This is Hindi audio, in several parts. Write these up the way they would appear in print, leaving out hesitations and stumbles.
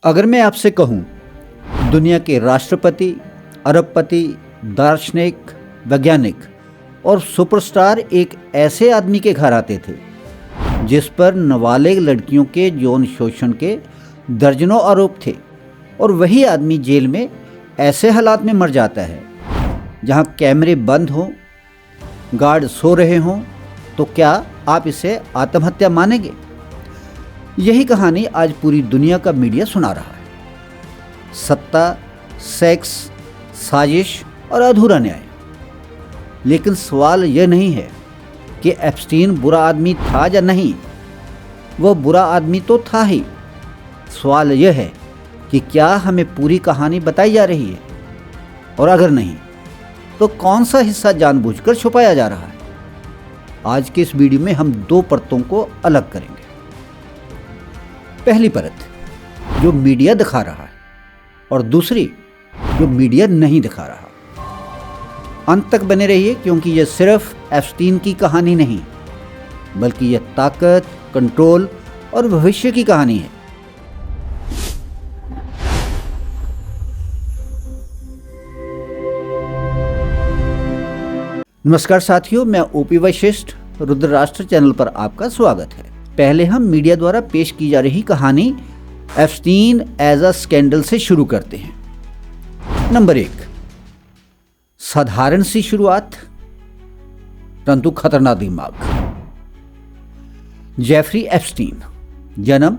अगर मैं आपसे कहूं, दुनिया के राष्ट्रपति, अरबपति, दार्शनिक, वैज्ञानिक और सुपरस्टार एक ऐसे आदमी के घर आते थे जिस पर नाबालिग लड़कियों के यौन शोषण के दर्जनों आरोप थे, और वही आदमी जेल में ऐसे हालात में मर जाता है जहां कैमरे बंद हों, गार्ड सो रहे हों, तो क्या आप इसे आत्महत्या मानेंगे? यही कहानी आज पूरी दुनिया का मीडिया सुना रहा है। सत्ता, सेक्स, साजिश और अधूरा न्याय। लेकिन सवाल यह नहीं है कि एप्स्टीन बुरा आदमी था या नहीं, वह बुरा आदमी तो था ही। सवाल यह है कि क्या हमें पूरी कहानी बताई जा रही है, और अगर नहीं तो कौन सा हिस्सा जानबूझकर छुपाया जा रहा है। आज के इस वीडियो में हम दो परतों को अलग करेंगे। पहली परत जो मीडिया दिखा रहा है, और दूसरी जो मीडिया नहीं दिखा रहा। अंत तक बने रहिए, क्योंकि यह सिर्फ एप्स्टीन की कहानी नहीं, बल्कि यह ताकत, कंट्रोल और भविष्य की कहानी है। नमस्कार साथियों, मैं ओपी वशिष्ठ, रुद्रराष्ट्र चैनल पर आपका स्वागत है। पहले हम मीडिया द्वारा पेश की जा रही कहानी एप्स्टीन एज अ स्कैंडल से शुरू करते हैं। नंबर 1, साधारण सी शुरुआत परंतु खतरनाक दिमाग। जेफरी एप्स्टीन, जन्म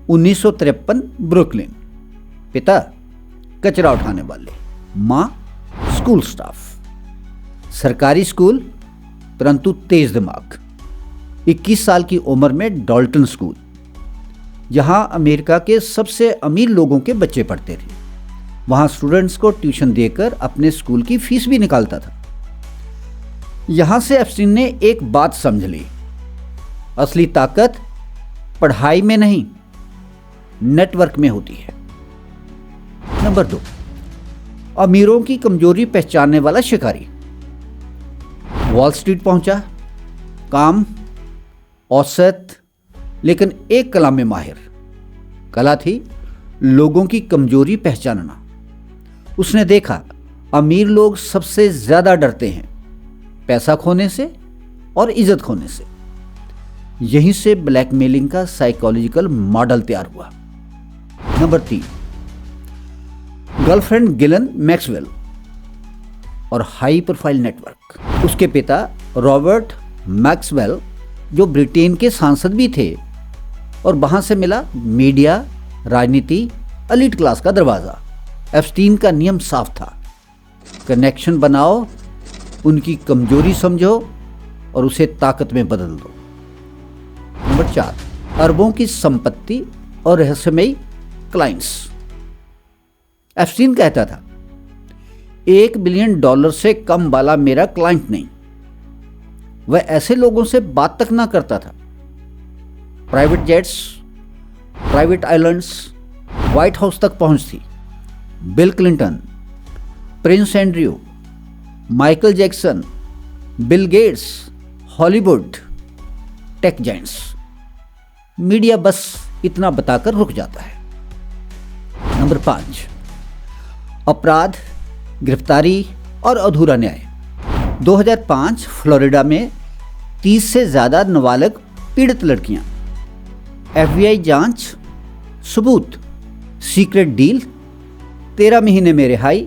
1953, ब्रुकलिन। पिता कचरा उठाने वाले, मां स्कूल स्टाफ। सरकारी स्कूल परंतु तेज दिमाग। 21 साल की उम्र में डॉल्टन स्कूल, जहां अमेरिका के सबसे अमीर लोगों के बच्चे पढ़ते थे, वहां स्टूडेंट्स को ट्यूशन देकर अपने स्कूल की फीस भी निकालता था। यहां से एप्स्टीन ने एक बात समझ ली, असली ताकत पढ़ाई में नहीं, नेटवर्क में होती है। नंबर 2, अमीरों की कमजोरी पहचानने वाला शिकारी। वॉल स्ट्रीट पहुंचा, काम औसत, लेकिन एक कला में माहिर। कला थी लोगों की कमजोरी पहचानना। उसने देखा अमीर लोग सबसे ज्यादा डरते हैं पैसा खोने से और इज्जत खोने से। यहीं से ब्लैकमेलिंग का साइकोलॉजिकल मॉडल तैयार हुआ। नंबर 3, गर्लफ्रेंड गिलन मैक्सवेल और हाई प्रोफाइल नेटवर्क। उसके पिता रॉबर्ट मैक्सवेल, जो ब्रिटेन के सांसद भी थे, और वहां से मिला मीडिया, राजनीति, एलीट क्लास का दरवाजा। एप्स्टीन का नियम साफ था, कनेक्शन बनाओ, उनकी कमजोरी समझो और उसे ताकत में बदल दो। नंबर 4, अरबों की संपत्ति और रहस्यमयी क्लाइंट्स। एप्स्टीन कहता था, $1 बिलियन से कम वाला मेरा क्लाइंट नहीं। वह ऐसे लोगों से बात तक ना करता था। Private jets, private islands, white house तक पहुंच थी। Bill Clinton, Prince Andrew, Michael Jackson, Bill Gates, Hollywood, tech giants. Media बस इतना बताकर रुक जाता है। नंबर 5, अपराध, गिरफ्तारी और अधूरा न्याय। 2005 फ्लोरिडा में 30 से ज्यादा नाबालिग पीड़ित लड़कियां। FBI जांच, सबूत, सीक्रेट डील, 13 महीने में रिहाई।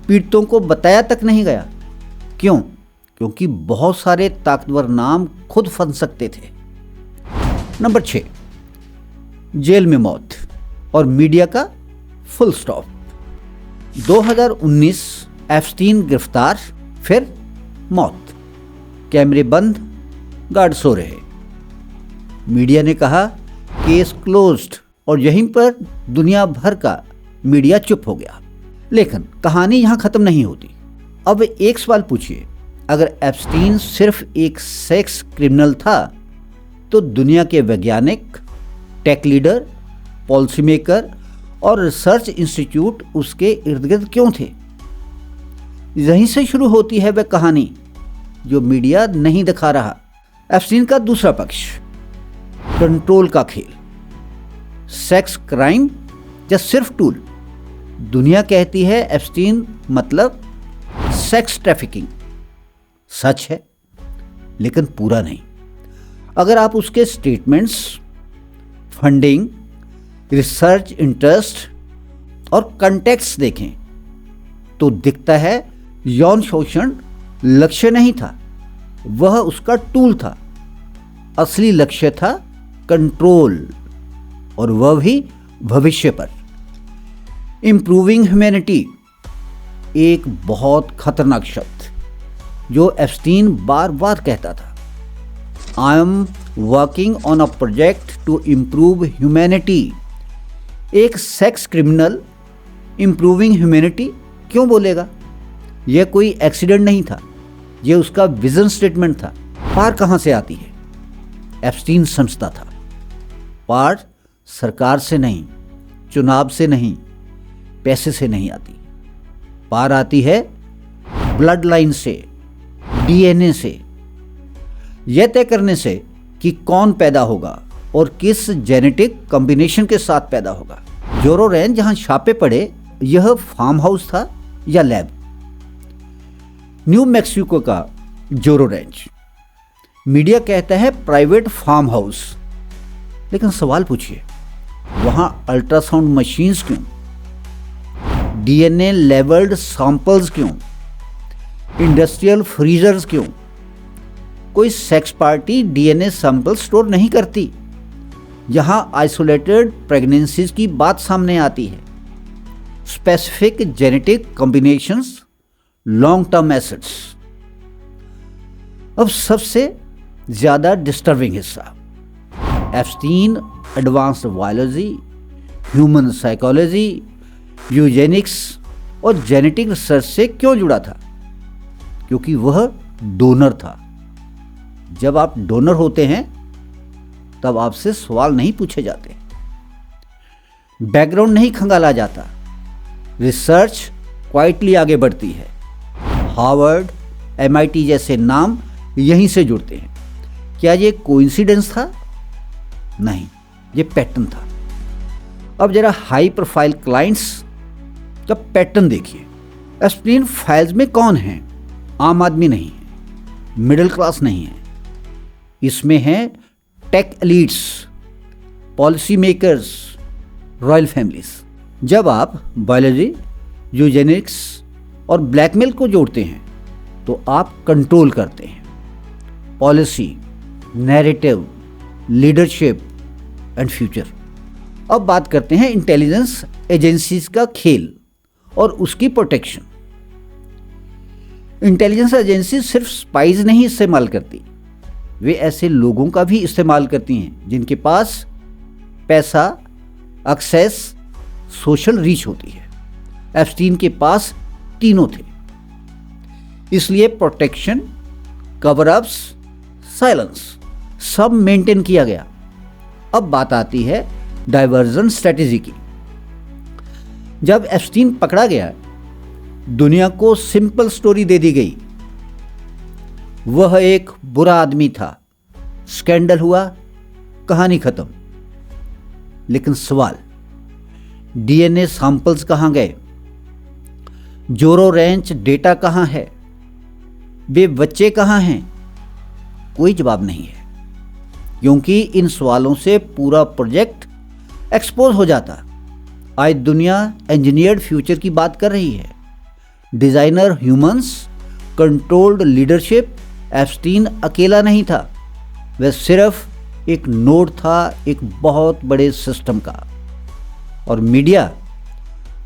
पीड़ितों को बताया तक नहीं गया। क्यों? क्योंकि बहुत सारे ताकतवर नाम खुद फंस सकते थे। नंबर 6, जेल में मौत और मीडिया का फुल स्टॉप। 2019 एप्स्टीन गिरफ्तार, फिर मौत। कैमरे बंद, गार्ड सो रहे। मीडिया ने कहा केस क्लोज्ड, और यहीं पर दुनिया भर का मीडिया चुप हो गया। लेकिन कहानी यहां खत्म नहीं होती। अब एक सवाल पूछिए, अगर एप्स्टीन सिर्फ एक सेक्स क्रिमिनल था, तो दुनिया के वैज्ञानिक, टेक लीडर, पॉलिसी मेकर और रिसर्च इंस्टीट्यूट उसके इर्द गिर्द क्यों थे? यहीं से शुरू होती है वह कहानी जो मीडिया नहीं दिखा रहा। एप्स्टीन का दूसरा पक्ष, कंट्रोल का खेल। सेक्स क्राइम या सिर्फ टूल? दुनिया कहती है एप्स्टीन मतलब सेक्स ट्रैफिकिंग। सच है, लेकिन पूरा नहीं। अगर आप उसके स्टेटमेंट्स, फंडिंग, रिसर्च इंटरेस्ट और कंटेक्स्ट देखें तो दिखता है यौन शोषण लक्ष्य नहीं था, वह उसका टूल था। असली लक्ष्य था कंट्रोल, और वह भी भविष्य पर। इम्प्रूविंग ह्यूमैनिटी एक बहुत खतरनाक शब्द जो एप्स्टीन बार बार कहता था। I am working on a project to improve humanity. एक सेक्स क्रिमिनल इम्प्रूविंग ह्यूमैनिटी क्यों बोलेगा? यह कोई एक्सीडेंट नहीं था, यह उसका विजन स्टेटमेंट था। पार कहाँ से आती है? एप्स्टीन समझता था पार सरकार से नहीं, चुनाव से नहीं, पैसे से नहीं आती। पार आती है ब्लड लाइन से, डीएनए से, यह तय करने से कि कौन पैदा होगा और किस जेनेटिक कॉम्बिनेशन के साथ पैदा होगा। जोरो रेंज जहां छापे पड़े, यह फार्म हाउस था या लैब? न्यू मैक्सिको का जोरो रेंज। मीडिया कहता है प्राइवेट फार्म हाउस, लेकिन सवाल पूछिए, वहां अल्ट्रासाउंड मशीन्स क्यों? डीएनए लेवल्ड सैंपल्स क्यों? इंडस्ट्रियल फ्रीजर्स क्यों? कोई sex party DNA sample store नहीं करती। यहां आइसोलेटेड प्रेगनेंसीज की बात सामने आती है। Specific genetic combinations, long term assets. अब सबसे ज्यादा डिस्टर्बिंग हिस्सा, Epstein advanced biology, human psychology, Eugenix और जेनेटिक रिसर्च से क्यों जुड़ा था? क्योंकि वह डोनर था। जब आप डोनर होते हैं तब आपसे सवाल नहीं पूछे जाते, बैकग्राउंड नहीं खंगाला जाता, रिसर्च क्वाइटली आगे बढ़ती है। हार्वर्ड, एमआईटी जैसे नाम यहीं से जुड़ते हैं। क्या ये कोइंसिडेंस था? नहीं, ये पैटर्न था। अब जरा हाई प्रोफाइल क्लाइंट्स का पैटर्न देखिए। एप्स्टीन फाइल्स में कौन है? आम आदमी नहीं है, मिडिल क्लास नहीं है, इसमें हैं tech elites, policy makers, royal families. जब आप बायोलॉजी, यूजेनिक्स और ब्लैकमेल को जोड़ते हैं तो आप कंट्रोल करते हैं। Policy, narrative, leadership and future. अब बात करते हैं इंटेलिजेंस एजेंसीज का खेल और उसकी प्रोटेक्शन। इंटेलिजेंस एजेंसी सिर्फ स्पाइज नहीं इस्तेमाल करती, वे ऐसे लोगों का भी इस्तेमाल करती हैं जिनके पास पैसा, एक्सेस, सोशल रीच होती है। एप्स्टीन के पास तीनों थे, इसलिए प्रोटेक्शन, कवर अप्स, साइलेंस सब मेंटेन किया गया। अब बात आती है डाइवर्जन स्ट्रेटेजी की। जब एप्स्टीन पकड़ा गया, दुनिया को सिंपल स्टोरी दे दी गई, वह एक बुरा आदमी था, स्कैंडल हुआ, कहानी खत्म। लेकिन सवाल, डीएनए सैंपल्स कहां गए? जोरो रेंच डेटा कहां है? वे बच्चे कहां हैं? कोई जवाब नहीं है, क्योंकि इन सवालों से पूरा प्रोजेक्ट एक्सपोज हो जाता। आज दुनिया इंजीनियर्ड फ्यूचर की बात कर रही है, designer humans, controlled leadership. Epstein अकेला नहीं था, वह सिर्फ एक नोड था एक बहुत बड़े सिस्टम का। और मीडिया,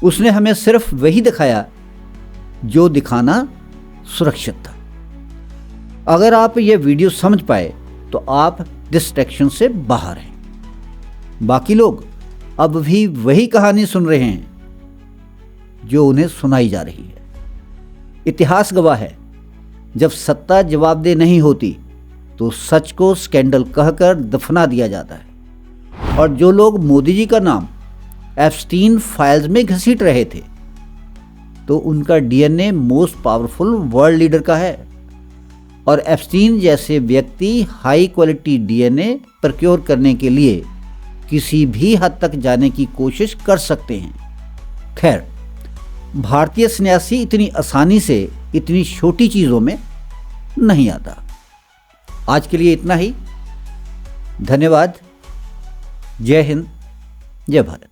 उसने हमें सिर्फ वही दिखाया जो दिखाना सुरक्षित था। अगर आप ये वीडियो समझ पाए तो आप डिस्ट्रैक्शन से बाहर हैं। बाकी लोग अब भी वही कहानी सुन रहे हैं जो उन्हें सुनाई जा रही है। इतिहास गवाह है, जब सत्ता जवाबदेह नहीं होती तो सच को स्कैंडल कहकर दफना दिया जाता है। और जो लोग मोदी जी का नाम एप्स्टीन फाइल्स में घसीट रहे थे, तो उनका DNA most powerful world leader का है। और एप्स्टीन जैसे व्यक्ति हाई क्वालिटी डीएनए प्रोक्योर करने के लिए किसी भी हद तक जाने की कोशिश कर सकते हैं। खैर, भारतीय सन्यासी इतनी आसानी से इतनी छोटी चीज़ों में नहीं आता। आज के लिए इतना ही। धन्यवाद। जय हिंद, जय भारत।